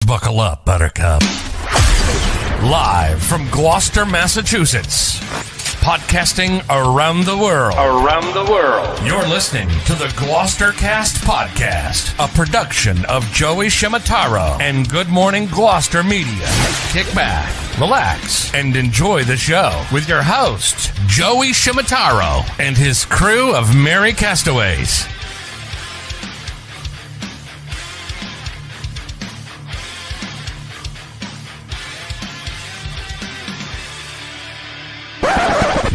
Buckle up, Buttercup. Live from Gloucester, Massachusetts. Podcasting around the world. You're listening to the GloucesterCast podcast, a production of Joey Shimataro and Good Morning Gloucester Media. Kick back, relax, and enjoy the show with your host, Joey Shimataro, and his crew of merry castaways.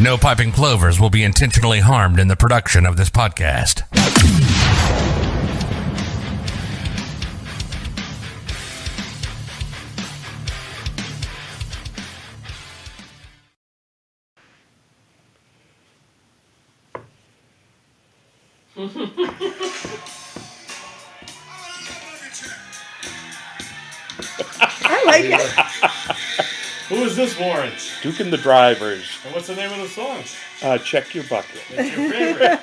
No piping plovers will be intentionally harmed in the production of this podcast. I like it. Who is this, Warren? Duke and the Drivers. And what's the name of the song? Check Your Bucket. It's your favorite.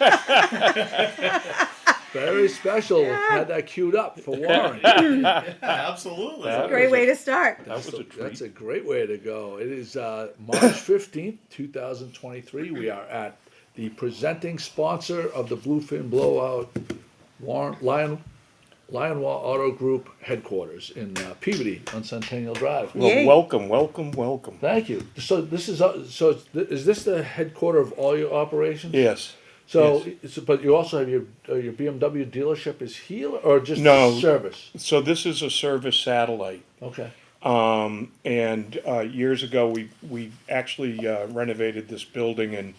Very special. Had that queued up for Warren. Yeah, absolutely. That Great way to start. That was a treat. That's a great way to go. It is March 15th, 2023. We are at the presenting sponsor of the Bluefin Blowout, Lion Wall Auto Group headquarters in Peabody on Centennial Drive. Well, Yay. welcome. Thank you. So this is is this the headquarter of all your operations? Yes. So, but you also have your BMW dealership is here or just No. service? So this is a service satellite. Okay. And years ago, we actually renovated this building in,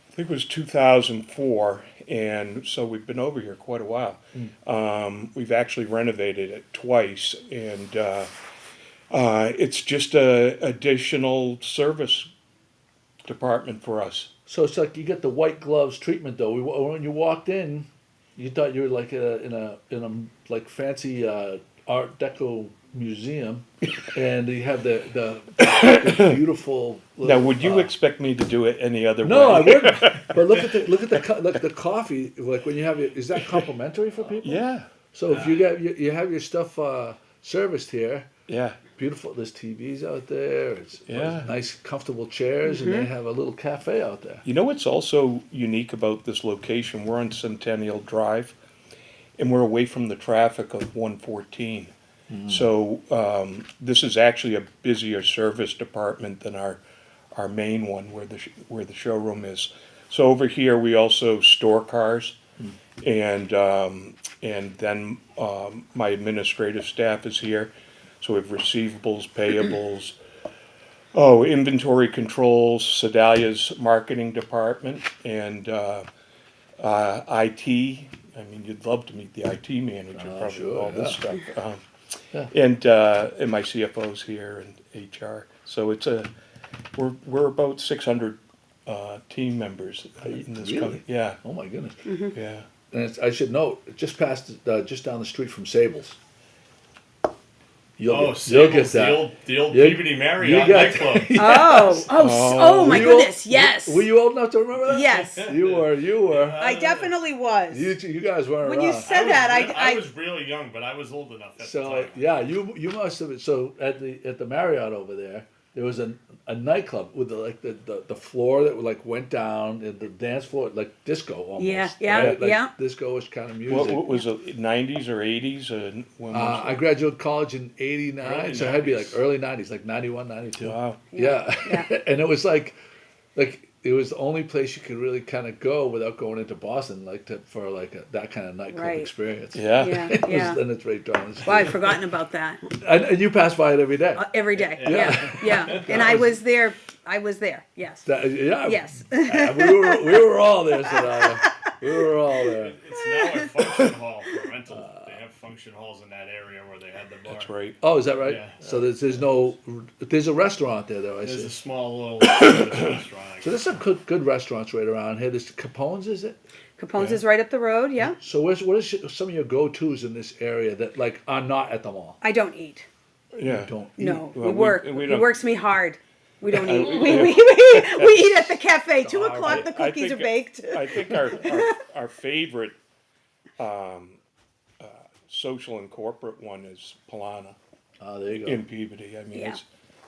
I think it was 2004, and so we've been over here quite a while. We've actually renovated it twice, and it's just a additional service department for us. So it's like you get the white gloves treatment though. When you walked in, you thought you were like in a like fancy Art Deco museum, and you have the beautiful. Now, would you expect me to do it any other way? No, I wouldn't. But look at the coffee. Like when you have it, is that complimentary for people? Yeah. So if you get you have your stuff serviced here. Yeah. Beautiful. There's TVs out there. It's Yeah. nice, comfortable chairs, and they have a little cafe out there. You know what's also unique about this location? We're on Centennial Drive, and we're away from the traffic of 114. So this is actually a busier service department than our main one, where the showroom is. So over here we also store cars, and then my administrative staff is here. So we have receivables, payables, inventory controls, Sedalia's marketing department, and IT. I mean, you'd love to meet the IT manager, probably, sure, with all this yeah. stuff. Yeah. And my CFO's here and HR. So it's we're about 600 team members in this Really? company. Yeah, Oh my goodness! yeah. And I should note, just just down the street from Sables. You'll get Sables, that. the old You- Peabody Marriott you got- nightclub. Oh my Were you old- goodness, yes. Were you old enough to remember that? Yes. You were. I definitely was. You guys weren't When around. you said that, I was really young, but I was old enough at the So time. yeah, you must have. So at the Marriott over there was a nightclub with the floor that went down and the dance floor like disco almost. Yeah. Like disco-ish kind of music. What was it? 90s or 80s? When was I graduated college in '89, Early so it had to be like 90s. early '90s, like '91, '92. Wow. Yeah, Yeah. and it was like it was the only place you could really kind of go without going into Boston, for that kind of nightclub Right. experience. Yeah. Yeah, It was- yeah. and it's right down the street. Well, I'd forgotten about that. And you pass by it every day. Every day. Yeah. And I was there. Yes. Yeah. Yes. we were all there, Soraya. We were all there. It's now a function hall for rental. They have function halls in that area where they had the bar. That's right. Oh, is that right? Yeah. So there's a restaurant there, though. I There's see. a small little restaurant. So there's some good restaurants right around here. There's Capone's, is it? Capone's is right up the road. Yeah. So what is some of your go-tos in this area that are not at the mall? I don't eat. Yeah. Don't No, Well, we work. we It don't- works me hard. We don't eat. We eat at the cafe. 2 o'clock, the I cookies are think- baked. I think our favorite social and corporate one is Polana. There you go. in Peabody. I mean, Yeah.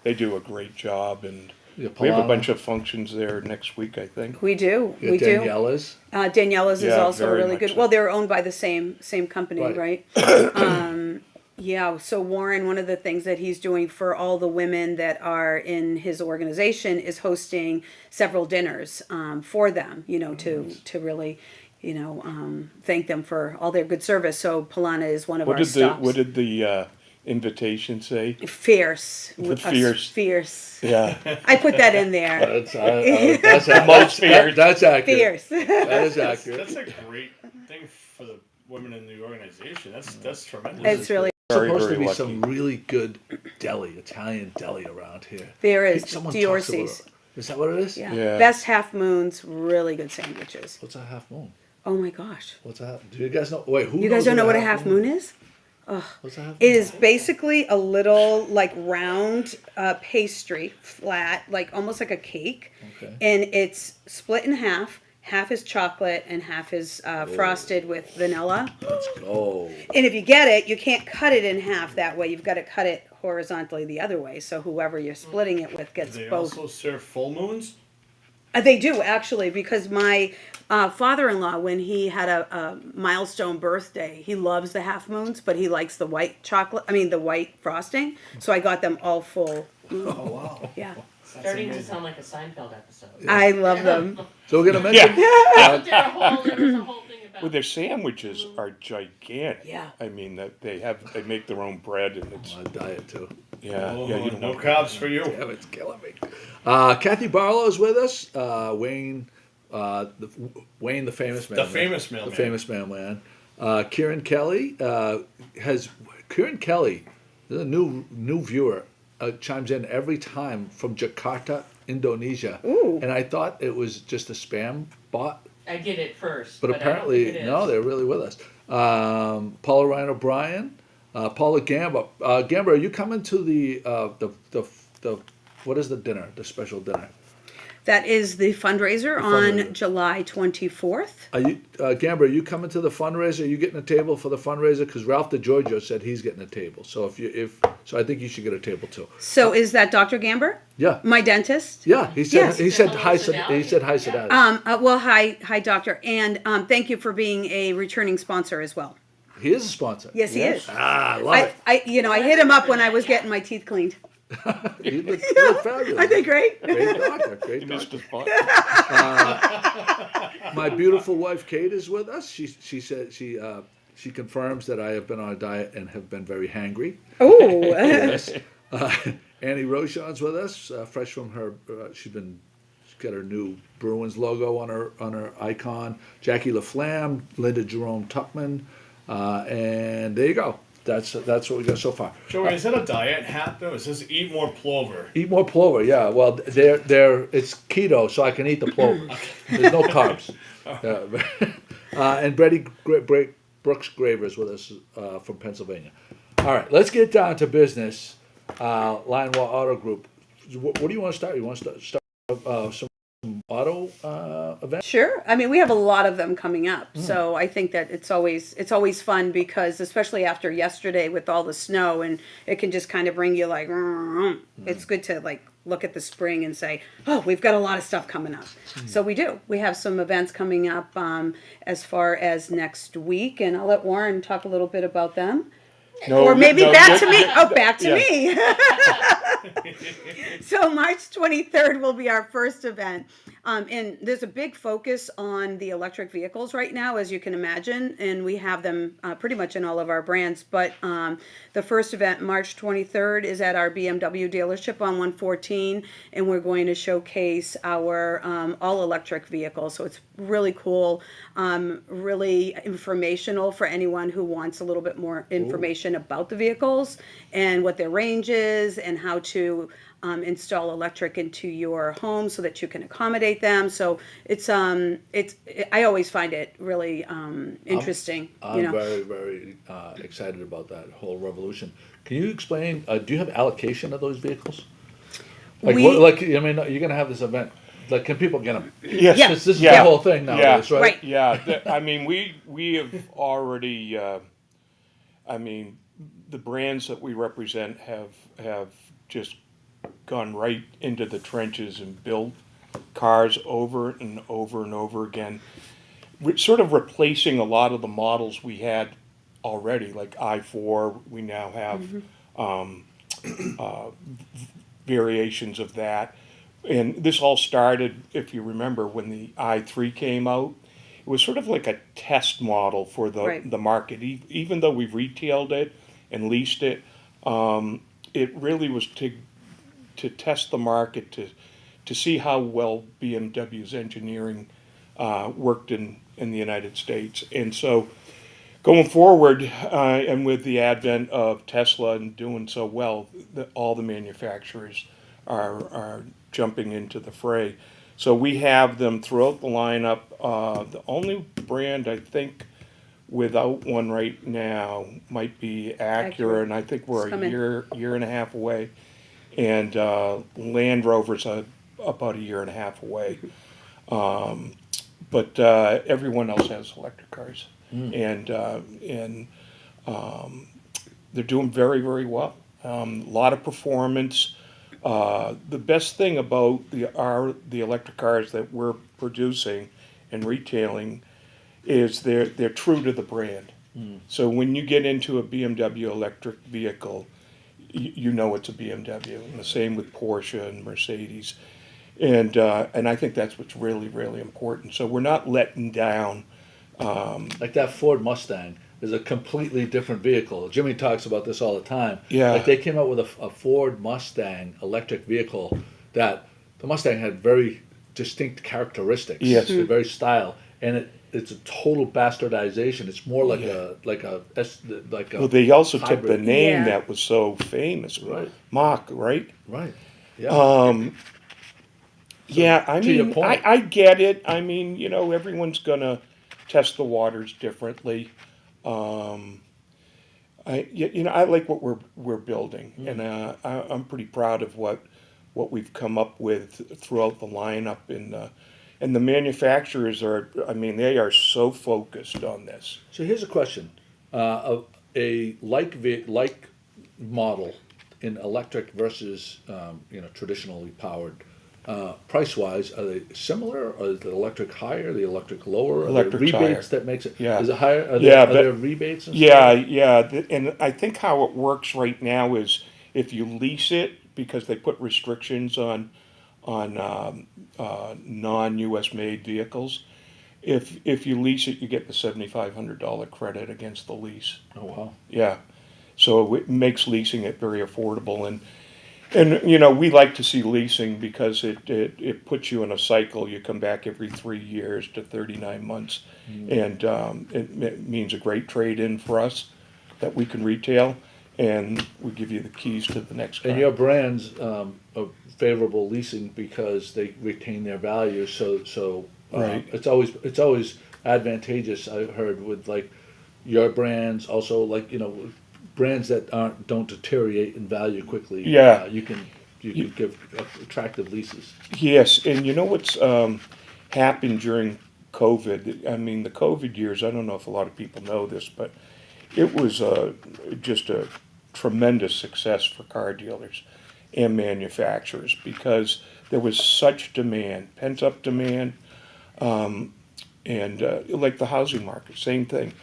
they do a great job, and Yeah, we have a Polana. bunch of functions there next week, I think. We do. You We got do. Daniela's. Daniela's is Yeah, also very really much good. so. Well, they're owned by the same company, Right. right? Yeah. So Warren, one of the things that he's doing for all the women that are in his organization is hosting several dinners for them. To really, thank them for all their good service. So Polana is one of our stops. What did the invitation say? Fierce. Fierce. Fierce. Yeah. I put that in there. That's fierce. That's accurate. Fierce. That is accurate. That's a great thing for the women in the organization. That's tremendous. It's really. Very, supposed very to be lucky. some really good Italian deli around here. There is Someone talks about Diorsi's. it. Is that what it is? Yeah. Yeah. Best half moons, really good sandwiches. What's a half moon? Oh my gosh. What's that? Do you guys know? Wait, who? You guys knows don't know what a half moon is? What's a half moon? It is basically a little like round pastry, flat, like almost like a cake. Okay. And it's split in half. Half is chocolate and half is frosted with vanilla. Let's go. And if you get it, you can't cut it in half that way. You've got to cut it horizontally the other way. So whoever you're splitting it with gets Do they both. also serve full moons? They do actually, because my father-in-law, when he had a milestone birthday, he loves the half moons, but he likes the white chocolate. I mean, the white frosting. So I got them all full. Oh wow. Yeah, Starting to sound like a Seinfeld episode. I love them. So we're gonna mention. There was a whole thing about. Well, their sandwiches are gigantic. Yeah. I mean, that they make their own bread, and it's My diet too. yeah. Oh, You don't no want- carbs for you. Damn, it's killing me. Kathy Barlow is with us. Wayne, Wayne, the famous man. The famous mailman. The famous mailman. Kieran Kelly Kieran Kelly, the new viewer, chimes in every time from Jakarta, Indonesia. Ooh. And I thought it was just a spam bot, I did it first, but I don't apparently think it is. no, they're really with us. Paula Ryan O'Brien, Paula Gamba. Gamba, are you coming to the what is the dinner? The special dinner? That is the fundraiser on July 24th. Are you, Gamba, are you coming to the fundraiser? Are you getting a table for the fundraiser? Because Ralph DeGiorgio said he's getting a table. So so I think you should get a table too. So is that Dr. Gamber? Yeah, My dentist? yeah. He said Yes. he said Hello, hi. Sedalia. He said hi, Sedalia. Well, hi, doctor. And thank you for being a returning sponsor as well. He is a sponsor. Yes, he is. Ah, I love I it. hit him up when I was getting my teeth cleaned. You look fabulous. I think great. Great doctor. Great You doctor. missed a spot. My beautiful wife Kate is with us. She said she confirms that I have been on a diet and have been very hangry. Oh, Yes. Annie Rochon's with us, fresh from her. She's got her new Bruins logo on her icon. Jackie LaFlamme, Linda Jerome Tuckman, and there you go. That's what we got so far. Joey, is that a diet hat though? It says eat more plover. Eat more plover, yeah. Well, it's keto, so I can eat the plover. There's no carbs. And Brooks Graver is with us from Pennsylvania. All right, let's get down to business. Line Wall Auto Group. What do you want to start? You want to start some auto events? sure. I mean, we have a lot of them coming up, so I think that it's always fun because, especially after yesterday with all the snow, and it can just kind of bring you like, it's good to like look at the spring and say, oh, we've got a lot of stuff coming up. So we do. We have some events coming up as far as next week, and I'll let Warren talk a little bit about them. No, Or maybe no, back to me. Oh, back to yeah. me. So March 23rd will be our first event. And there's a big focus on the electric vehicles right now, as you can imagine. And we have them pretty much in all of our brands. But the first event, March 23rd, is at our BMW dealership on 114. And we're going to showcase our all-electric vehicles. So it's really cool, really informational for anyone who wants a little bit more information about the vehicles and what their range is and how to install electric into your home so that you can accommodate them. So I always find it really interesting. I'm very, very excited about that whole revolution. Can you explain? Do you have allocation of those vehicles? Like, you're going to have this event. Like, can people get them? Yes. Yeah. This is the whole thing nowadays, right? Right. Yeah, I mean, we have already, the brands that we represent have just gone right into the trenches and built cars over and over and over again, sort of replacing a lot of the models we had already, like i4. We now have variations of that. And this all started, if you remember, when the i3 came out. It was sort of like a test model for the market. Even though we've retailed it and leased it, it really was to test the market, to see how well BMW's engineering worked in the United States. And so going forward, and with the advent of Tesla and doing so well, all the manufacturers are jumping into the fray. So we have them throughout the lineup. The only brand I think without one right now might be Acura, and I think we're year and a half away. And Land Rover's about a year and a half away. But everyone else has electric cars, and they're doing very, very well. A lot of performance. The best thing about the electric cars that we're producing and retailing is they're true to the brand. So when you get into a BMW electric vehicle, you know it's a BMW, and the same with Porsche and Mercedes. And I think that's what's really, really important. So we're not letting down. Like that Ford Mustang is a completely different vehicle. Jimmy talks about this all the time. Yeah. Like they came out with a Ford Mustang electric vehicle that the Mustang had very distinct characteristics. Yes. Very style, and it's a total bastardization. It's more like a Well, they also took hybrid. the name Yeah. that was so famous, Right. Mach, right? Right. Yeah. Yeah, I to your mean, point. I get it. I mean, everyone's gonna test the waters differently. I like what we're building, and I'm pretty proud of what we've come up with throughout the lineup, and the manufacturers are. I mean, they are so focused on this. So here's a question: of a like model in electric versus traditionally powered. Price wise, are they similar? Or is the electric higher? The electric lower? Are there Electric's rebates higher. that makes it? Yeah. Is it higher? Are Yeah, there rebates? And Yeah, stuff? yeah, and I think how it works right now is if you lease it, because they put restrictions on non-U.S. made vehicles. If you lease it, you get the $7,500 credit against the lease. Oh wow. Yeah, so it makes leasing it very affordable, and we like to see leasing because it puts you in a cycle. You come back every 3 years to 39 months, and it means a great trade-in for us that we can retail, and we give you the keys to the next car. And your brands are favorable leasing because they retain their value. So Right. it's always advantageous. I heard with like your brands also brands that don't deteriorate in value quickly. Yeah. You can give attractive leases. Yes, and you know what's happened during COVID? I mean, the COVID years, I don't know if a lot of people know this, but it was just a tremendous success for car dealers and manufacturers because there was such demand, pent-up demand, and like the housing market, same thing.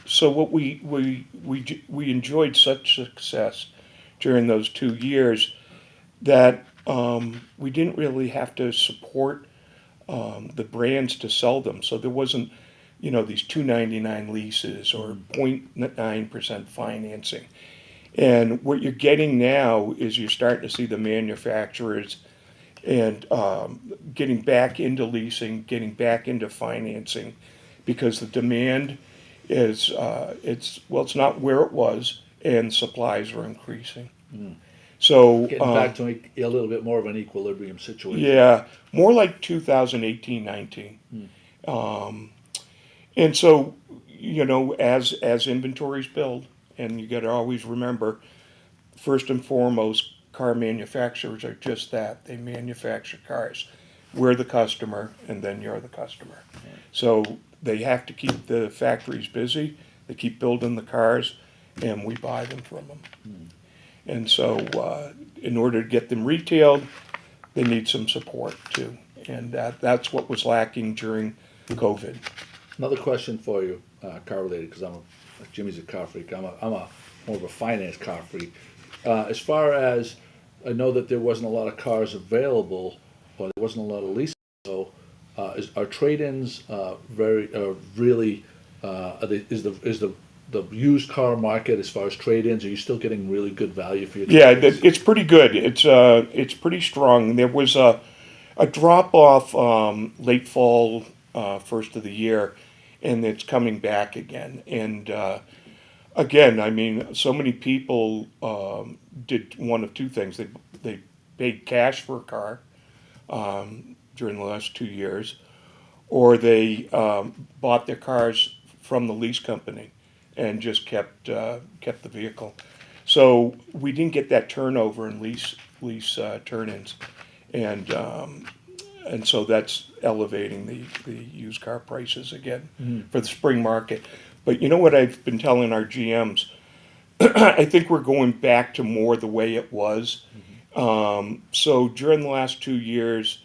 So what we enjoyed such success during those 2 years that we didn't really have to support the brands to sell them. So there wasn't, these $299 leases or 0.9% financing. And what you're getting now is you're starting to see the manufacturers and getting back into leasing, getting back into financing, because the demand is it's not where it was, and supplies are increasing. So Getting back to a little bit more of an equilibrium situation. yeah, more like 2018-19. And so, as inventories build, and you got to always remember, first and foremost, car manufacturers are just that. They manufacture cars. We're the customer, and then you're the customer. So they have to keep the factories busy. They keep building the cars, and we buy them from them. And so, in order to get them retailed, they need some support too. And that's what was lacking during COVID. Another question for you, car related, because Jimmy's a car freak. I'm a more of a finance car freak. As far as I know that there wasn't a lot of cars available, or there wasn't a lot of leases. So, are trade-ins really? Is the used car market as far as trade-ins? Are you still getting really good value for your? Yeah, trade-ins? it's pretty good. It's pretty strong. There was a drop off late fall, first of the year, and it's coming back again. And again, I mean, so many people did one of two things. They paid cash for a car during the last 2 years, or they bought their cars from the lease company and just kept the vehicle. So we didn't get that turnover in lease turn-ins, and so that's elevating the used car prices again for the spring market. But you know what I've been telling our GMs? I think we're going back to more the way it was. So during the last 2 years,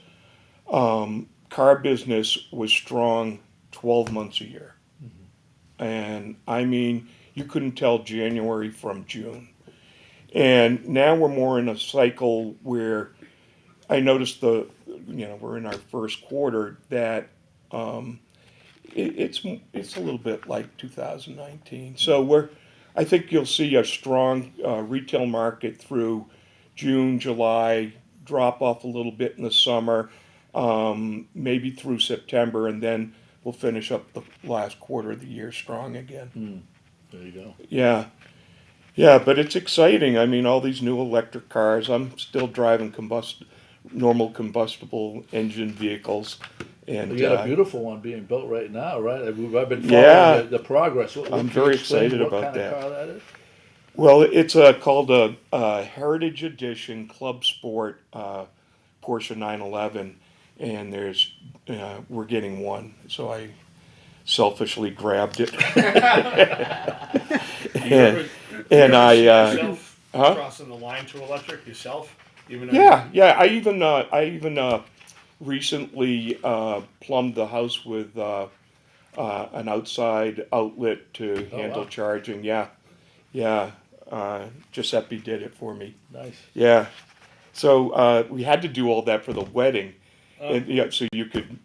car business was strong 12 months a year. And I mean, you couldn't tell January from June. And now we're more in a cycle where I noticed we're in our first quarter that it's a little bit like 2019. So I think you'll see a strong retail market through June, July, drop off a little bit in the summer, maybe through September, and then we'll finish up the last quarter of the year strong again. There you go. Yeah, but it's exciting. I mean, all these new electric cars. I'm still driving normal combustible engine vehicles. And You got a beautiful one being built right now, right? I've been following the progress. I'm very excited about that. What kind of car that is? Well, it's called a Heritage Edition Club Sport Porsche 911, and we're getting one, so I selfishly grabbed it. and I yourself crossing the line to electric yourself, even though I even recently plumbed the house with an outside outlet to handle charging. Giuseppe did it for me. Nice. Yeah. So we had to do all that for the wedding, and so you could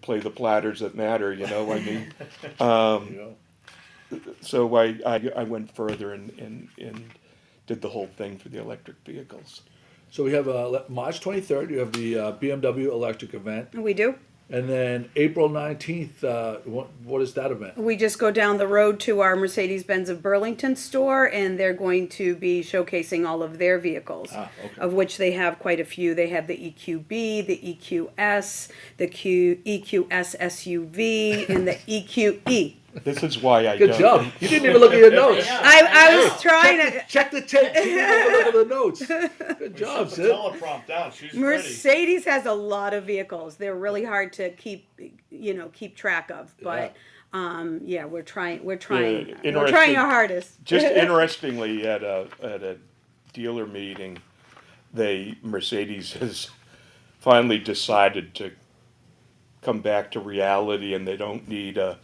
play the platters that matter. You know, I mean, so I went further and did the whole thing for the electric vehicles. So we have March 23rd. You have the BMW electric event, We do. and then April 19th. What is that event? We just go down the road to our Mercedes-Benz of Burlington store, and they're going to be showcasing all of their vehicles, Okay. of which they have quite a few. They have the EQB, the EQS, the EQS SUV, and the EQE. This is why I Good don't. job. You didn't even look at your notes. I was trying to. Check the tape. You didn't even look at the notes. Good job, put Sid. teleprompt down. She's ready. Mercedes has a lot of vehicles. They're really hard to keep track of. But we're trying. We're trying our hardest. Just interestingly, at a dealer meeting, Mercedes has finally decided to come back to reality, and they don't need a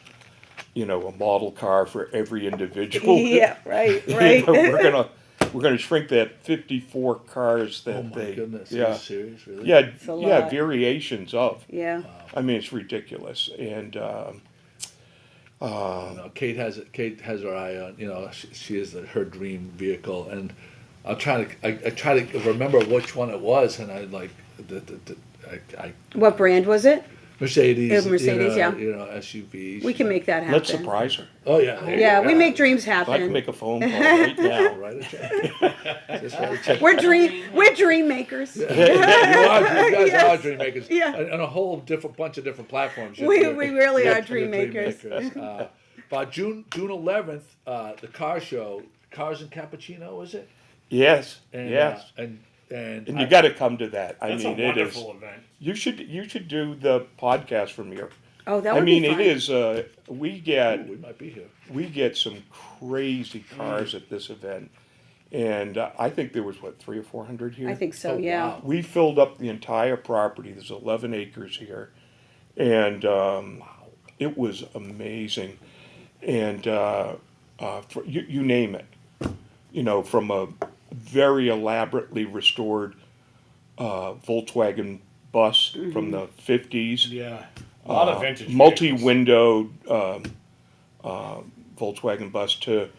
model car for every individual. Yeah, right. We're gonna shrink that 54 cars that Oh my goodness. Are yeah you serious? Really? yeah a lot. variations of. Yeah. I mean, it's ridiculous. And Kate has her eye on. She is her dream vehicle, and I try to remember which one it was, and I like I What brand was it? Mercedes. Mercedes, yeah. SUVs. We can make that happen. let's surprise her. Oh yeah. Yeah, we make dreams I can happen. make a phone call right now. Right. Just write a check. We're dream makers. You guys Yes. are dream makers. Yeah. And a whole bunch of different platforms. We You're- really you're- are dream you're makers. But June 11th, the car show, Cars and Cappuccino, is it? Yes, And, yes. And And you got to come to that. I That's mean, a it is. wonderful event. You should do the podcast from here. Oh, that I would mean, be fun. it is, we get, We might be here. we get some crazy cars at this event. And I think there was, what, 300 or 400 here? I think so, Oh, yeah. wow. We filled up the entire property. There's 11 acres here. And it was amazing. And for, you name it. You know, from a very elaborately restored Volkswagen bus from the 50s. Yeah. A lot of vintage vehicles. Multi-windowed Volkswagen bus to,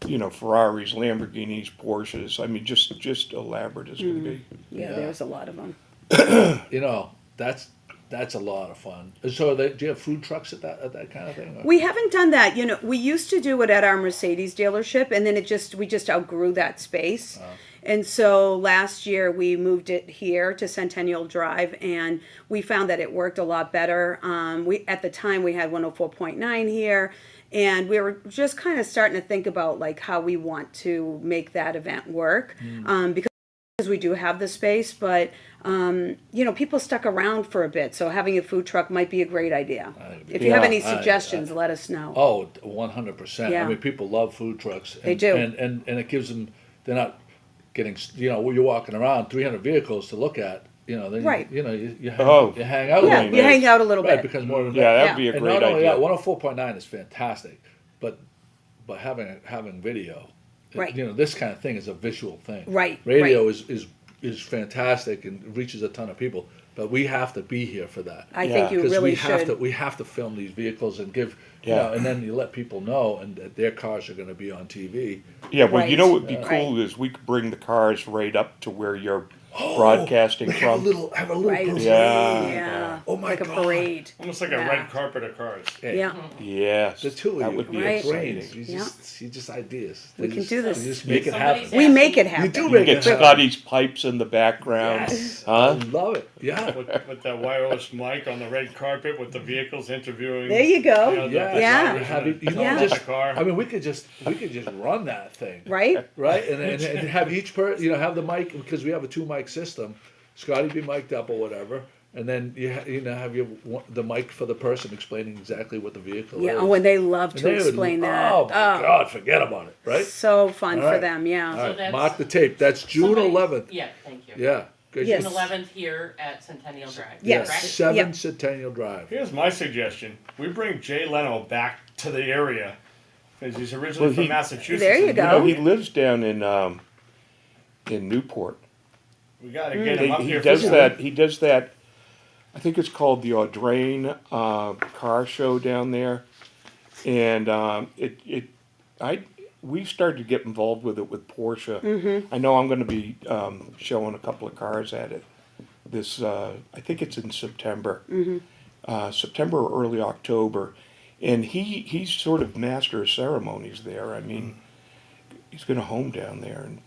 you know, Ferraris, Lamborghinis, Porsches. I mean, just elaborate as can be. Yeah, Yeah. there's a lot of them. You know, that's a lot of fun. So, do you have food trucks at that kind of thing? Or? We haven't done that. You know, we used to do it at our Mercedes dealership, and then we just outgrew that space. And so last year we moved it here to Centennial Drive, and we found that it worked a lot better. We at the time we had 104.9 here, and we were just kind of starting to think about like how we want to make that event work, because we do have the space, but you know, people stuck around for a bit, so having a food truck might be a great idea. If you have Yeah, any suggestions, let us know. Oh, 100%. Yeah. I mean, people love food trucks. And, They do. And it gives them, they're not getting, you know, you're walking around 300 vehicles to look at, you know, then Right. you hang, Oh. you hang out a Yeah, little you bit. hang out a little Right, bit. because more of an Yeah, event. that'd be a And great not only idea. that, 104.9 is fantastic, but having video, Right. you know, this kind of thing is a visual thing. Right, Radio right. is fantastic and reaches a ton of people, but we have to be here for that. I Yeah. think you Because really we have should. to, we have to film these vehicles and give, you Yeah. know, and then you let people know, and that their cars are going to be on TV. Yeah, well, you Right. know what would be Yeah. cool is we could bring the cars right up to where you're broadcasting We have from. have a little Right. parade. Yeah. Yeah. Oh my like a God. parade. Almost like Yeah. a red carpet of cars. Hey, Yeah. Yes, the two of that you, would be your Right. exciting. brains, you just ideas. We They can do this. You just make it Somebody's happen. We asking- make it happen. You do You make get it happen. Scotty's pipes in the background, Yes. huh? I love it. Yeah. With that wireless mic on the red carpet with the vehicles interviewing. There you go. You know, the Yeah. drivers Have and you the- know, Yeah. just, the car. I mean, we could just run that thing. Right? Right, and have each person, you know, have the mic, because we have a 2 mic system. Scotty be mic'd up or whatever, and then you know have the mic for the person explaining exactly what the vehicle Yeah. is. Oh, and they love And to they would- explain that. Oh my God, forget about it, right? So fun All for right. them. Yeah. All right, that's- mark the tape. That's June Somebody- 11th. Yeah, thank you. Yeah, good. Yes. June 11th here at Centennial Drive. Yes. Correct? 7 Yep. Centennial Drive. Here's my suggestion: we bring Jay Leno back to the area because he's originally Well, from he- Massachusetts. There you and go. You know, he lives down in Newport. We got to get him up He here. does for- that. He does that. I think it's called the Audrain car show down there, and we started to get involved with it with Porsche. I know I'm going to be showing a couple of cars at it. This I think it's in September, September or early October, and he's sort of master of ceremonies there. I mean, he's going to home down there and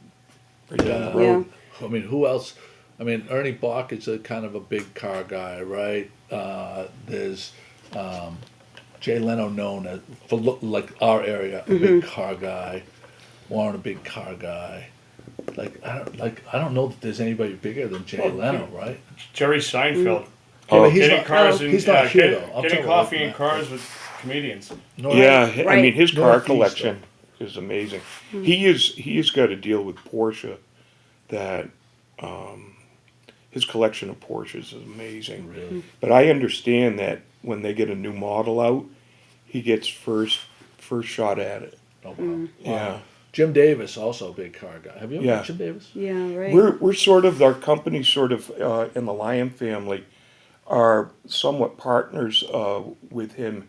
right down the road. I mean, who else? I mean, Ernie Bach is a kind of a big car guy, right? There's Jay Leno, known as for like our area, a big car guy. Warren, a big car guy. I don't know that there's anybody bigger than Jay Leno, right? Jerry Seinfeld. Yeah, but he's Getting not, cars no, and he's not here, though. I'll getting tell you coffee what, and cars with comedians. Yeah, I Right. mean his car Northeast, collection is amazing. He's got to deal with Porsche. That his collection of Porsches is amazing. Really? But I understand that when they get a new model out, he gets first shot at it. Oh, wow. Yeah, Jim Davis, also a big car guy. Have you ever Yeah. met Jim Davis? Yeah. Right. we're sort of our company sort of in the Lion family are somewhat partners with him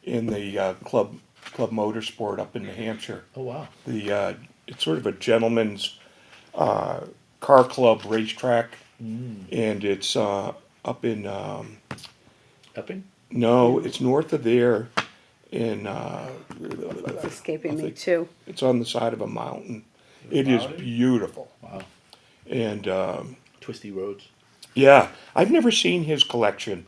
in the club motorsport up in New Hampshire. Oh, wow. It's sort of a gentleman's car club racetrack, and it's up in Epping? no, it's north of there, in It's escaping me think- too. it's on the side of a mountain. It is beautiful, Wow. and Twisty roads. yeah, I've never seen his collection.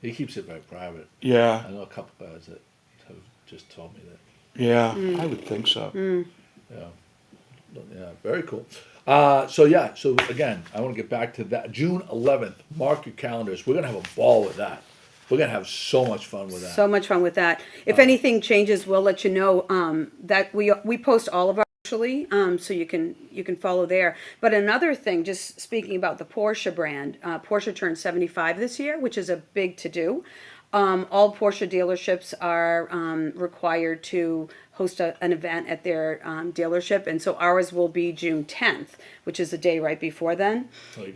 He keeps it very private. Yeah, I know a couple guys that have just told me that. yeah, I would think so. Yeah, yeah, very cool. So again, I want to get back to that. June 11th, mark your calendars. We're going to have a ball with that. We're gonna have so much fun with that. So much fun with that. If anything changes, we'll let you know. That we post all of our actually, so you can follow there. But another thing, just speaking about the Porsche brand, Porsche turned 75 this year, which is a big to do. All Porsche dealerships are required to host an event at their dealership, and so ours will be June 10th, which is the day right before then.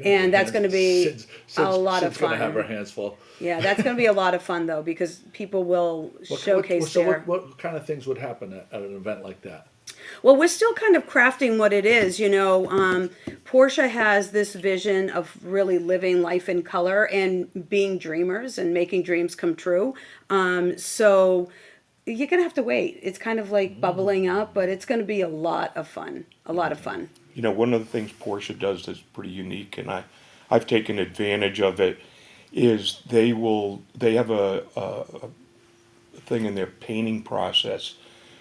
And that's going to be a lot of Sid's fun. gonna have her hands full. Yeah, that's going to be a lot of fun though, because people will showcase their. What kind of things would happen at an event like that? Well, we're still kind of crafting what it is. Porsche has this vision of really living life in color and being dreamers and making dreams come true. So you're going to have to wait. It's kind of like bubbling up, but it's going to be a lot of fun. A lot of fun. One of the things Porsche does that's pretty unique, and I've taken advantage of it, is they have a thing in their painting process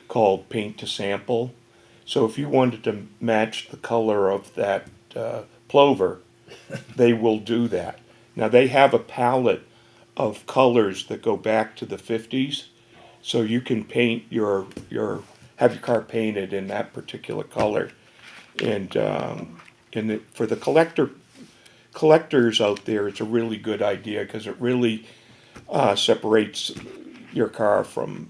called paint to sample. So if you wanted to match the color of that plover, they will do that. Now they have a palette of colors that go back to the 50s, so you can paint have your car painted in that particular color. And for the collectors out there, it's a really good idea because it really separates your car from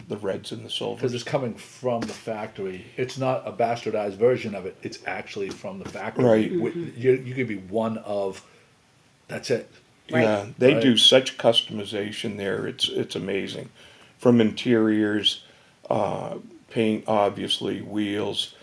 the reds and the silvers. Because it's coming from the factory. It's not a bastardized version of it. It's actually from the factory. Right. You could be one of. That's it. Right. Yeah, they Right. do such customization there. It's amazing, from interiors, paint, obviously, wheels,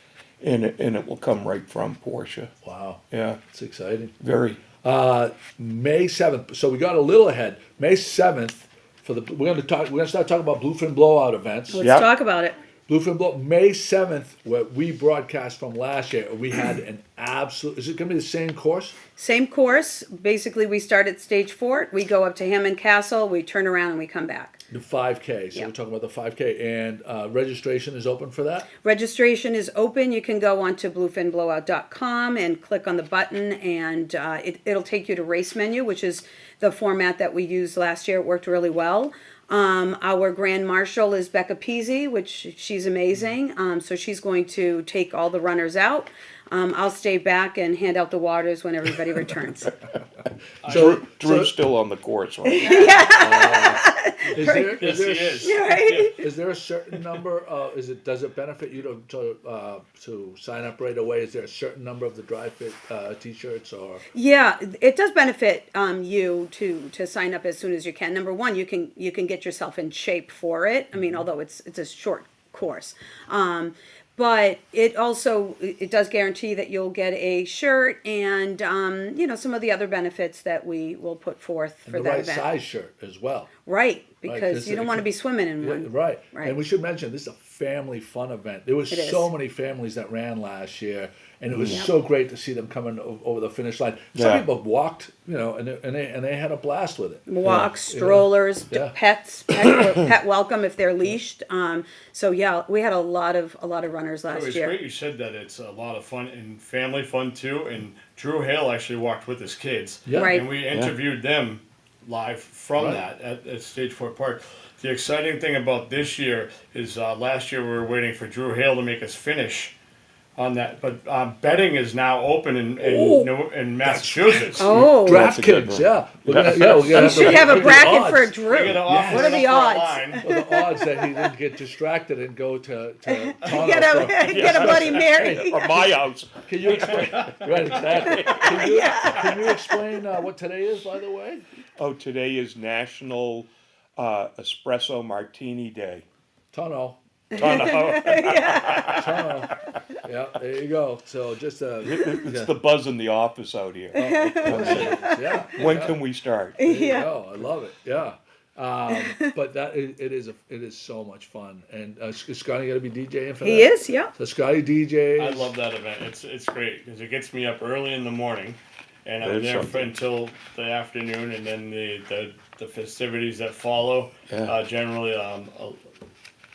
and it will come right from Porsche. Wow. Yeah, It's exciting. very. May 7th. So we got a little ahead. May 7th. We're gonna start talking about Bluefin Blowout events. Let's Yep. talk about it. Bluefin Blow May 7th, what we broadcast from last year. We had an absolute. Is it gonna be the same course? Same course. Basically, we start at stage 4. We go up to Hammond Castle. We turn around and we come back. The 5K. So Yeah. we're talking about the 5K, and registration is open for that. Registration is open. You can go onto bluefinblowout.com and click on the button, and it'll take you to race menu, which is the format that we used last year. It worked really well. Our Grand Marshal is Becca Peasy, which she's amazing. So she's going to take all the runners out. I'll stay back and hand out the waters when everybody returns. Drew's still on the course, right? Yes, he is. Right? Is there a certain number? Does it benefit you to sign up right away? Is there a certain number of the dry fit T-shirts or? Yeah, it does benefit you to sign up as soon as you can. Number one, you can get yourself in shape for it. I mean, although it's a short course. But it does guarantee that you'll get a shirt and some of the other benefits that we will put forth for The that right event. size shirt as well. Right, because 'cause you don't it want to can- be swimming in one. Right. Right. And we should mention this is a family fun event. There was It is. so many families that ran last year, and it was Yep. so great to see them coming over the finish line. Some Yeah. people walked, and they had a blast with it. Walks, strollers, Yeah. pet welcome if they're leashed. So yeah, we had a lot of runners last It's year. great you said that. It's a lot of fun and family fun too. And Drew Hale actually walked with his kids. Yeah. Right. And we interviewed them live from Right. that at Stage 4 Park. The exciting thing about this year is last year we were waiting for Drew Hale to make us finish on that. But betting is now open in Massachusetts. Oh, That's a good DraftKings, one. yeah. We're gonna you should have a bracket for We're Drew. gonna offer What are it the up for a odds? line. Well, the odds that he didn't get distracted and go to Toronto. Get a Bloody Mary. Or my house. Can you explain? Right, exactly. Can you explain what today is, by the way? Oh, today is National Espresso Martini Day. Toronto. Toronto. Toronto. Yeah, there you go. So just It's the buzz in the office out here. yeah. When can we start? There you Yeah. go. I love it. Yeah. But it is so much fun. And is Scotty going to be DJing for that? He is, yeah. So Scotty DJs. I love that event. It's great because it gets me up early in the morning, and I'm There's there something. until the afternoon, and then the festivities that follow. Yeah. Generally,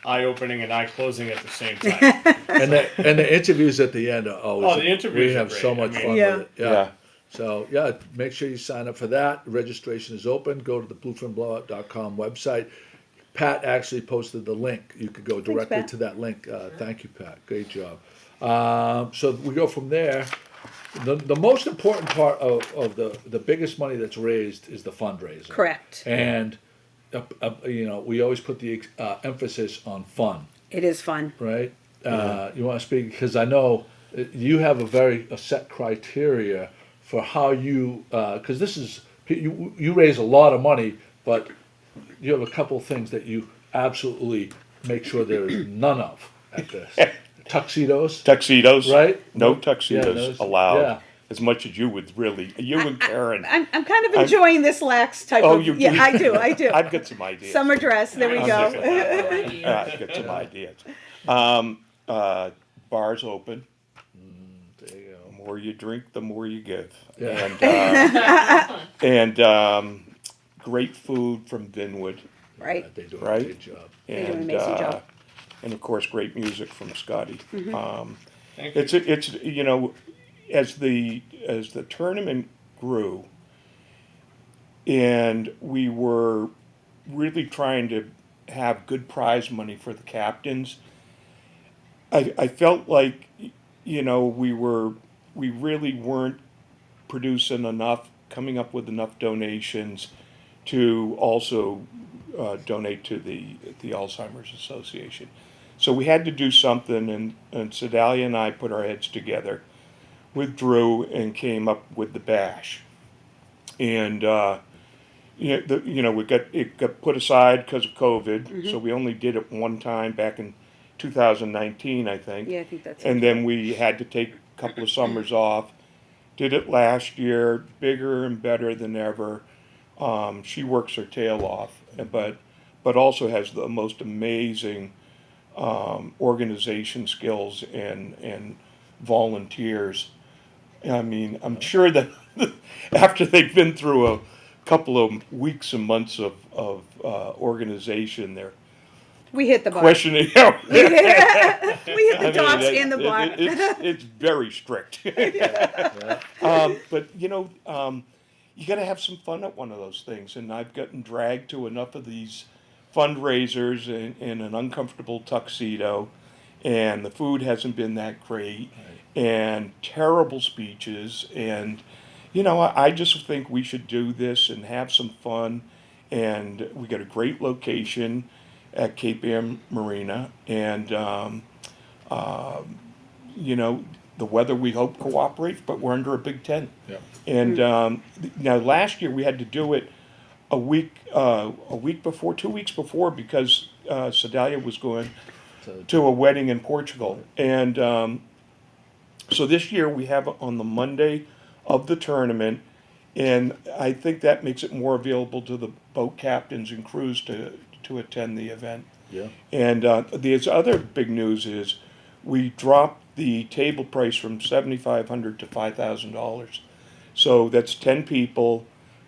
eye opening and eye closing at the same time. And the interviews at the end are always. Oh, the interviews We are have great. so I much mean- fun Yeah. with it. Yeah. So yeah, make sure you sign up for that. Registration is open. Go to the bluefinblowout.com website. Pat actually posted the link. You could go directly Pat. to that link. Thank you, Pat. Great job. So we go from there. The most important part of the biggest money that's raised is the fundraiser. Correct. And we always put the emphasis on fun, It is fun. right? You want to speak, because I know you have a set criteria for how you, because this is, you raise a lot of money, but you have a couple of things that you absolutely make sure there is none of at this. Tuxedos, right? No tuxedos those- allowed. yeah. As much as you would really, you and Karen. I'm kind of enjoying this lax type Oh, of. you do? Yeah, I do. I've got some ideas. Summer dress. There we I'm go. just- I've got some ideas. Bars open. There you go. The more you drink, the more you give. Yeah. And great food from Vinwood. Right. They do a Right? great job. They do an And, amazing job. and of course, great music from Scotty. Thank you. It's as the tournament grew, and we were really trying to have good prize money for the captains. I felt like we really weren't producing enough, coming up with enough donations to also donate to the Alzheimer's Association. So we had to do something, and Sedalia and I put our heads together with Drew and came up with the bash. And it got put aside because of COVID, so we only did it one time back in 2019, I think. Yeah, I think that's. And then we had to take a couple of summers off. Did it last year, bigger and better than ever. She works her tail off, but also has the most amazing organization skills and volunteers. I mean, I'm sure that after they've been through a couple of weeks and months of organization, they're We hit the bar. questioning. We hit the docks it- and the bar. it's very strict. But you got to have some fun at one of those things, and I've gotten dragged to enough of these fundraisers in an uncomfortable tuxedo, and the food hasn't been that great, and terrible speeches, and I just think we should do this and have some fun, and we got a great location at Cape Ann Marina, and the weather we hope cooperates, but we're under a big tent. Yeah. And now last year we had to do it a week before, 2 weeks before, because Sedalia was going to a wedding in Portugal, and so this year we have it on the Monday of the tournament, and I think that makes it more available to the boat captains and crews to attend the event. Yeah. And the other big news is we dropped the table price from $7,500 to $5,000. So that's 10 people,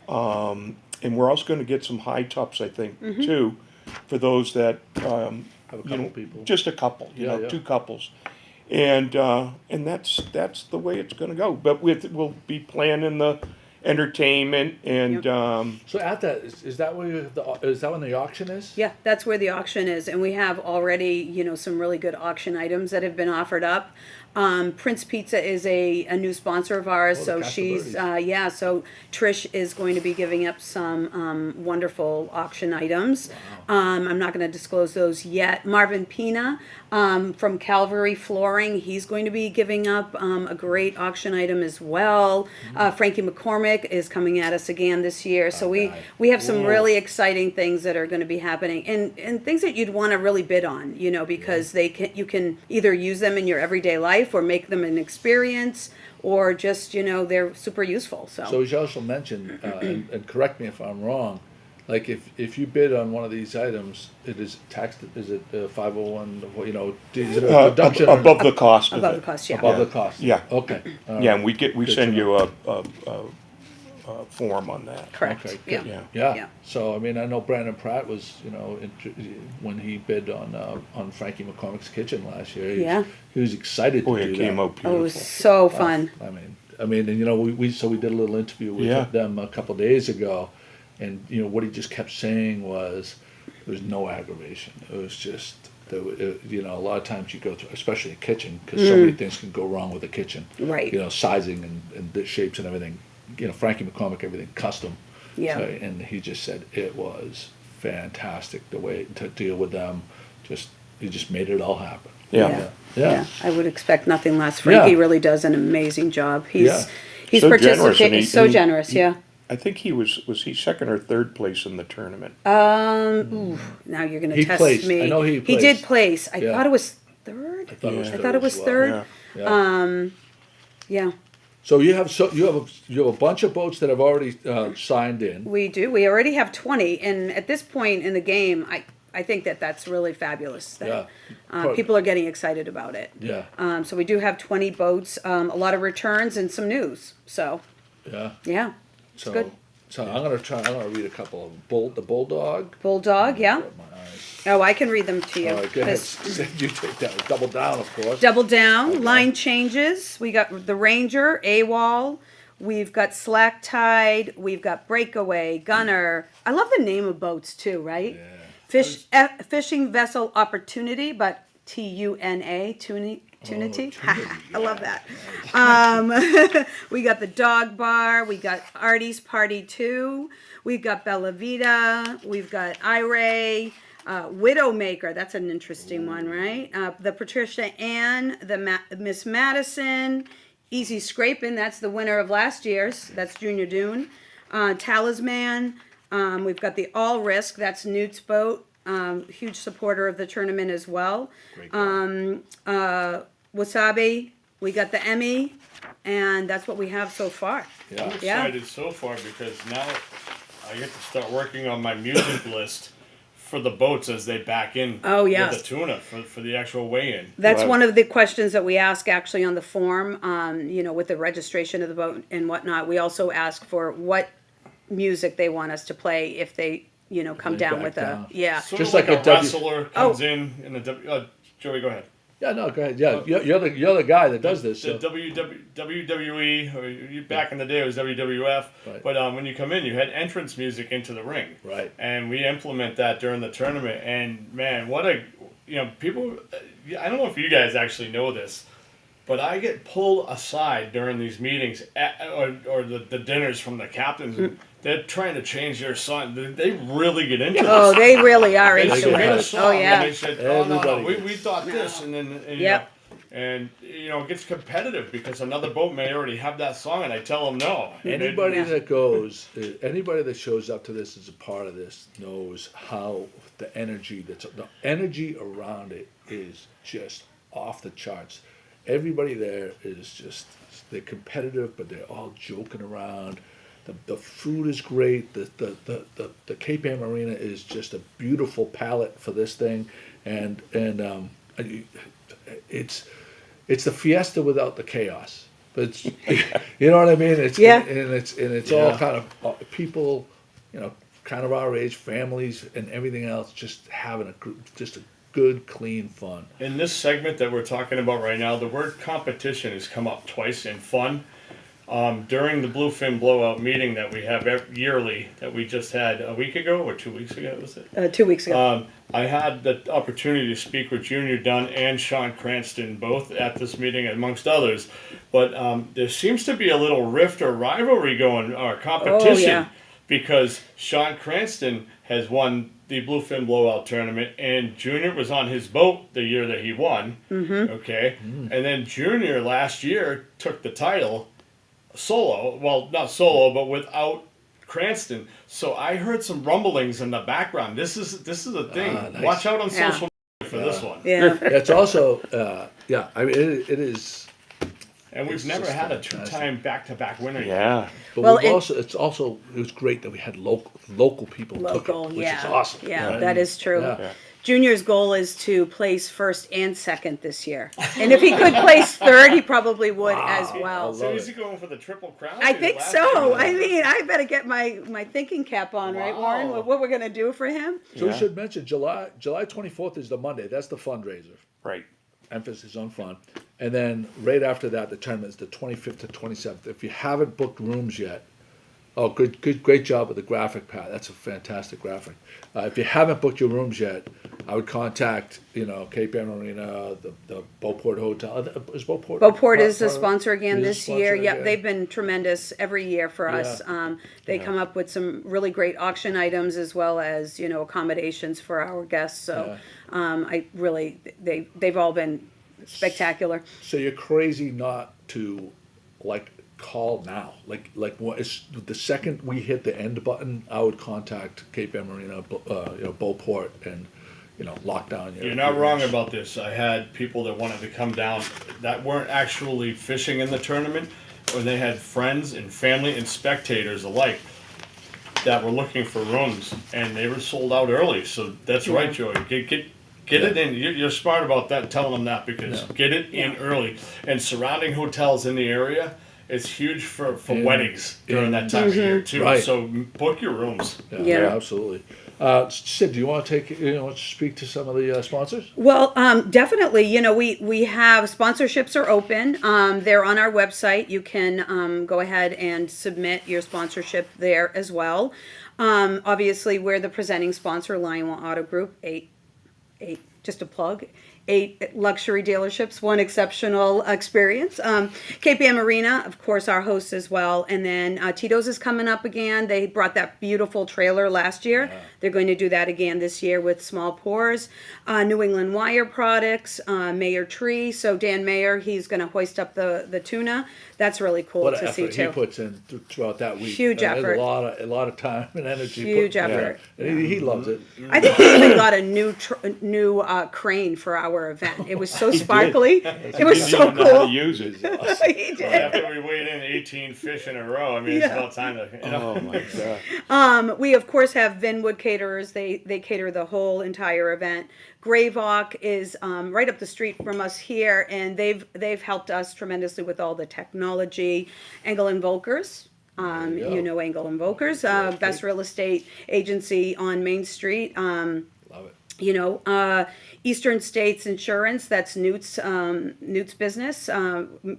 and we're also going to get some high tops, I think, too, for those that Have a couple people. just a couple, Yeah. 2 couples, and that's the way it's going to go. But we'll be planning the entertainment and. So at that, is that where is that when the auction is? Yeah, that's where the auction is, and we have already, some really good auction items that have been offered up. Prince Pizza is a new sponsor of ours, the so she's so Trish is going to be giving up some wonderful auction items. I'm not going to disclose those yet. Marvin Pina from Calvary Flooring, he's going to be giving up a great auction item as well. Frankie McCormick is coming at us again this year, so we have some really exciting things that are going to be happening, and things that you'd want to really bid on, because you can either use them in your everyday life or make them an experience, or just they're super useful. So you should also mention, and correct me if I'm wrong, like if you bid on one of these items, it is taxed. Is it 501? Is it a deduction above the cost of above it. the cost, yeah. above the cost? Yeah. Okay. All Yeah, right. and we Good send to you a form on that. Correct. Okay. Yeah. Good. Yeah. Yeah. Yeah. So I mean, I know Brandon Pratt was, when he bid on Frankie McCormick's Kitchen last year. He was excited to Oh, do it came that. out Oh, it beautiful. was so fun. I mean, I mean, and we did a little interview with Yeah. them a couple days ago, and what he just kept saying was there was no aggravation. It was just a lot of times you go through, especially a kitchen, because so many things can go wrong with a kitchen. Right. Sizing and the shapes and everything. Frankie McCormick, everything custom. Yeah. So, and he just said it was fantastic the way to deal with them. He just made it all happen. Yeah. Yeah. I would expect nothing less. Frankie Yeah. really does an amazing job. He's Yeah. he's So generous, and participating. he- So and he- generous, yeah. I think he was he second or third place in the tournament? Ooh, now you're going to He test placed. me. I know he did placed. place. I Yeah. thought it was third. I thought it was Yeah. third. I thought it was as well. third. Yeah. Yeah, So you have a bunch of boats that have already signed in. we do. We already have 20, and at this point in the game, I think that's really fabulous. That, people are getting excited about it. Yeah. So we do have 20 boats, a lot of returns, and some news. So Yeah. yeah, So good. So I'm gonna read a couple of them. The Bulldog. Bulldog, yeah. Got my eyes. Oh, I can read them to you. All right, go ahead. 'Cause- You take that. Double down, of course. Double down, Okay. line changes. We got the Ranger, AWOL. We've got Slack Tide. We've got Breakaway, Gunner. I love the name of boats too, right? Yeah. Fishing Vessel Opportunity, but TUNA, Tunity. Tunity, I love that. We got the Dog Bar. We got Artie's Party 2. We've got Bella Vita. We've got Iray. Widowmaker, that's an interesting one, right? The Patricia Ann, the Miss Madison, Easy Scraping, that's the winner of last year's, that's Junior Dune. Talisman, we've got the All Risk, that's Newt's boat, huge supporter of the tournament as well. Great guy. Wasabi, we got the Emmy, and that's what we have so far. Yeah. I'm excited so far because now I get to start working on my music list for the boats as they back in. Oh, yes. With the tuna for the actual weigh-in. That's Right. one of the questions that we ask actually on the form, with the registration of the boat and whatnot. We also ask for what music they want us to play if they, come They down back with down. Sort Just of like like a a W- wrestler comes in a Joey, go ahead. Yeah. No. Go ahead. Yeah. You're the guy that does this. The So. WWE, or back in the day it was WWF, Right. but when you come in, you had entrance music into the ring, Right. And we implement that during the tournament. And man, what a people! I don't know if you guys actually know this, but I get pulled aside during these meetings or the dinners from the captains. They're trying to change their song. They really get into Oh, this. they really are They into submit a it. song Oh, and yeah. they said, "Oh no, Everybody we thought this," and then Yep. it gets competitive because another boat may already have that song, and I tell them no. And Anybody Yeah. anybody that shows up to this as a part of this knows how the energy around it is just off the charts. Everybody there is just, they're competitive, but they're all joking around. The food is great. The Cape Ann Marina is just a beautiful palette for this thing, and it's the fiesta without the chaos. But it's, you know what I mean? It's Yeah. and it's all kind of people, kind of our age, families, and everything else, just having just a good, clean fun. In this segment that we're talking about right now, the word competition has come up twice in fun. During the Bluefin Blowout meeting that we have yearly, that we just had a week ago or 2 weeks ago, was it? 2 weeks ago. I had the opportunity to speak with Junior Dunn and Sean Cranston, both at this meeting, amongst others. But there seems to be a little rift or rivalry going, or competition, yeah. because Sean Cranston has won the Bluefin Blowout tournament, and Junior was on his boat the year that he won. Mm-hmm. Okay, and then Junior last year took the title solo. Well, not solo, but without Cranston. So I heard some rumblings in the background. This is a thing. Nice. Watch out on Yeah. social media for this one. Yeah. It's also, I mean, it is. And we've It's never just had a fantastic. two-time back-to-back winner yet. Yeah. But Well, we've also, it was great that we had local people Local, took it, which yeah. is awesome. Yeah, right? that is true. Yeah. Yeah. Junior's goal is to place first and second this year. And if he could place third, he probably would as well. I So love is he it. going for the Triple Crown? I He think last so. year? I mean, I better get my thinking cap on, right, Warren? Wow. What we're going to do for him? So we Yeah. should mention July 24th is the Monday. That's the fundraiser. Right. Emphasis on fun. And then right after that, the tournament is the 25th to 27th. If you haven't booked rooms yet, oh, great job with the graphic, Pat. That's a fantastic graphic. If you haven't booked your rooms yet, I would contact, Cape Ann Marina, the Beauport Hotel. Is Beauport? Beauport is the part of- sponsor again is a this sponsor year. Yep, again? they've been tremendous every year for us. They come up with some really great auction items as well as accommodations for our guests. So they've all been spectacular. So you're crazy not to call now. What is the second we hit the end button, I would contact Cape Ann Marina, Beauport, and lock down your. You're not wrong about this. I had people that wanted to come down that weren't actually fishing in the tournament, or they had friends and family and spectators alike that were looking for rooms, and they were sold out early. So that's right, Joey. Get it in. You're smart about that, telling them that, because get it in early. And surrounding hotels in the area, it's huge for weddings during that time of year too. Right. So book your rooms. Yeah, absolutely. Sid, do you want to speak to some of the sponsors? Well, definitely. We have sponsorships are open. They're on our website. You can go ahead and submit your sponsorship there as well. Obviously, we're the presenting sponsor, Lionel Auto Group. Eight, just a plug. 8 luxury dealerships, 1 exceptional experience. Cape Ann Marina, of course, our host as well. And then Tito's is coming up again. They brought that beautiful trailer last year. Yeah. They're going to do that again this year with small pours. New England Wire Products, Mayor Tree. So Dan Mayer, he's going to hoist up the tuna. That's really cool to see too. He puts in throughout that week. Huge effort. A lot of time and energy. Huge effort. Yeah. And he loves it. I think he even got a new crane for our event. It was so sparkly. It was so Know how cool. to use it. He did. After we weighed in 18 fish in a row, I mean, it's about time to. Oh my God. We of course have Vinwood Caterers. They cater the whole entire event. Greyvok is right up the street from us here, and they've helped us tremendously with all the technology. Engel and Volkers. Engel and Volkers, best real estate agency on Main Street. Love it. Eastern States Insurance, that's Newt's business.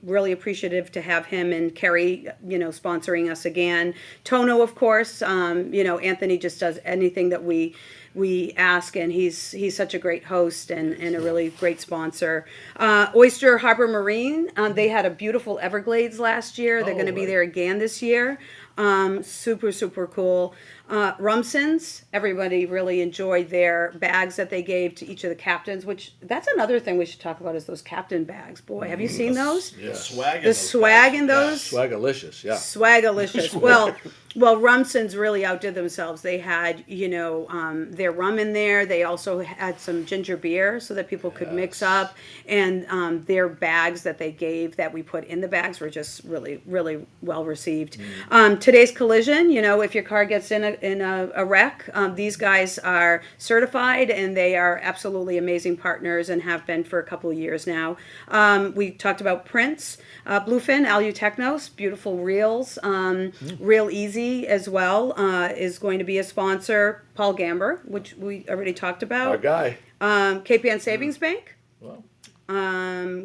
Really appreciative to have him and Kerry, sponsoring us again. Tono, of course, Anthony just does anything that we ask, and he's such a great host and a really great sponsor. Oyster Harbor Marine, they had a beautiful Everglades last year. They're going to be there again this year. Super, super cool. Rumson's, everybody really enjoyed their bags that they gave to each of the captains, which that's another thing we should talk about is those captain bags. Boy, have you seen those? Yeah. The swag in those? Swagalicious, yeah. Swagalicious. Well, Rumson's really outdid themselves. They had, their rum in there. They also had some ginger beer so that people could mix up. And their bags that they gave that we put in the bags were just really, really well received. Today's Collision, if your car gets in a wreck, these guys are certified and they are absolutely amazing partners and have been for a couple of years now. We talked about Prince, Bluefin, Alu Technos, beautiful reels, Real Easy as well is going to be a sponsor. Paul Gamber, which we already talked about. Our guy. Cape Ann Savings Bank. Well,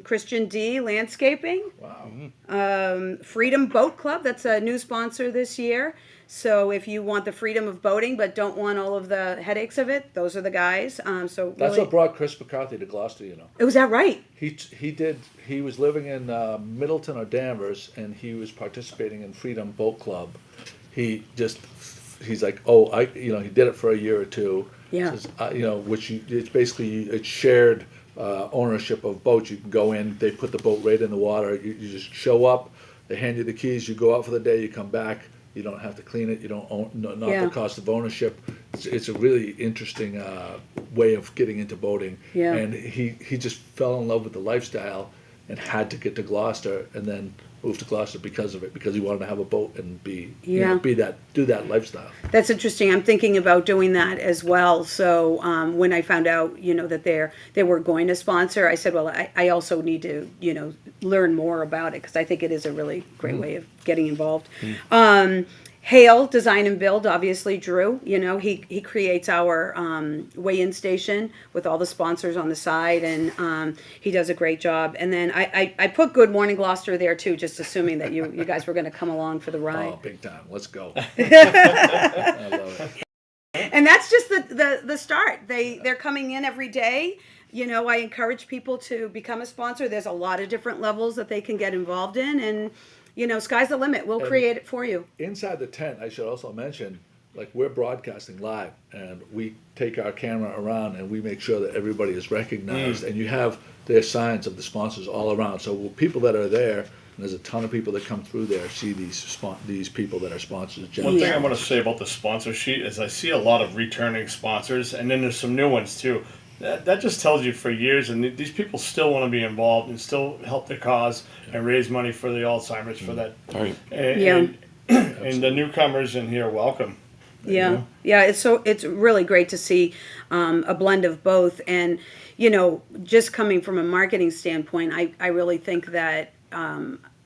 Christian D Landscaping. wow. Freedom Boat Club, that's a new sponsor this year. So if you want the freedom of boating but don't want all of the headaches of it, those are the guys. That's what brought Chris McCarthy to Gloucester, Was that right? He was living in Middleton or Danvers, and he was participating in Freedom Boat Club. He's like, he did it for a year or two. Yeah. Says, it's basically shared ownership of boats. You can go in, they put the boat right in the water. You just show up, they hand you the keys, you go out for the day, you come back. You don't have to clean it. You don't own, not the cost of ownership. It's a really interesting way of getting into boating. Yeah. And he just fell in love with the lifestyle and had to get to Gloucester and then moved to Gloucester because of it, because he wanted to have a boat and do that lifestyle. That's interesting. I'm thinking about doing that as well. So when I found out, that they were going to sponsor, I said, well, I also need to, learn more about it because I think it is a really great way of getting involved. Hale Design and Build, obviously Drew, he creates our weigh-in station with all the sponsors on the side, and he does a great job. And then I put Good Morning Gloucester there too, just assuming that you guys were going to come along for the ride. Oh, big time. Let's go. I love it. And that's just the start. They're coming in every day. I encourage people to become a sponsor. There's a lot of different levels that they can get involved in, and sky's the limit. We'll create it for you. Inside the tent, I should also mention, like, we're broadcasting live, and we take our camera around and we make sure that everybody is recognized, and you have their signs of the sponsors all around. So people that are there, and there's a ton of people that come through there, see these people that are sponsors. One thing I want to say about the sponsor sheet is I see a lot of returning sponsors, and then there's some new ones too. That just tells you for years, and these people still want to be involved and still help the cause and raise money for the Alzheimer's for that. Right. And the newcomers in here, welcome. Yeah. It's really great to see a blend of both, and just coming from a marketing standpoint, I really think that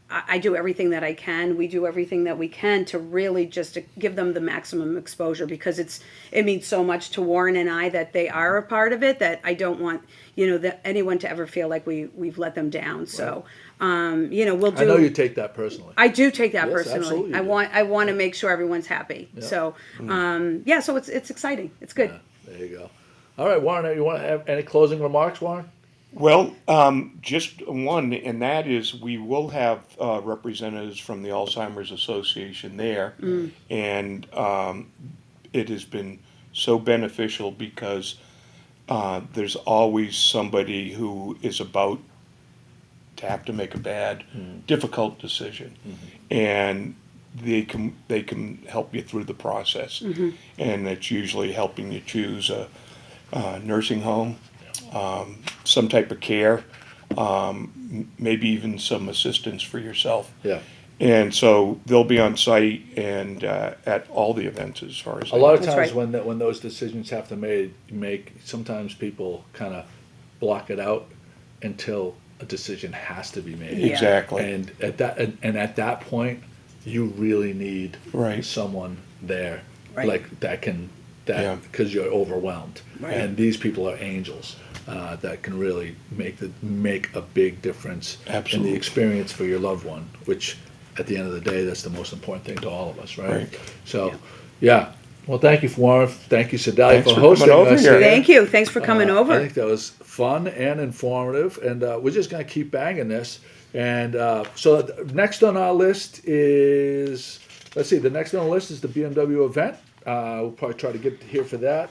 I do everything that I can. We do everything that we can to really just to give them the maximum exposure, because it means so much to Warren and I that they are a part of it, that I don't want anyone to ever feel like we've let them down. So we'll do. I know you take that personally. I do take that Yes, personally. absolutely you I want to make sure everyone's happy. Yeah. So so it's exciting. It's good. Yeah, there you go. All right, Warren, you want to have any closing remarks, Warren? Well, just one, and that is we will have representatives from the Alzheimer's Association there, and it has been so beneficial because there's always somebody who is about to have to make a bad, difficult decision, and they can help you through the process, and it's usually helping you choose a nursing home. Some type of care, maybe even some assistance for yourself. Yeah. And so they'll be on site and at all the events as far as A lot of That's times right. when those decisions have to make, sometimes people kind of block it out until a decision has to be made. Yeah. Exactly. And at that point, you really need Right. someone there, Right. like Yeah. because you're overwhelmed. Right. And these people are angels that can really make a big difference in Absolutely. the experience for your loved one, which at the end of the day, that's the most important thing to all of us, right? Right. So, yeah. Well, thank you, Warren. Thank you, Sedalia, Thanks for for hosting coming over us. here. Thank you. Thanks for coming I over. think that was fun and informative, and we're just going to keep banging this. And so next on our list is, let's see, the next on the list is the BMW event. We'll probably try to get here for that.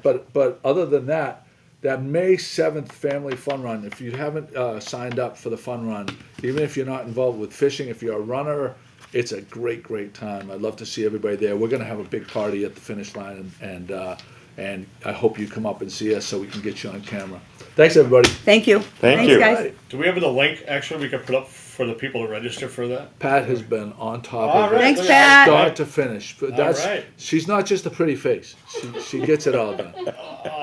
But other than that, that May 7th Family Fun Run, if you haven't signed up for the fun run, even if you're not involved with fishing, if you're a runner, it's a great, great time. I'd love to see everybody there. We're going to have a big party at the finish line, and I hope you come up and see us so we can get you on camera. Thanks, everybody. Thank you. Thank Thanks, you. guys. Do we have the link actually we could put up for the people to register for that? Pat has been on top All of right, it. Thanks, look at that. Pat. Start to finish. But right. she's not just a pretty face. She gets it all done.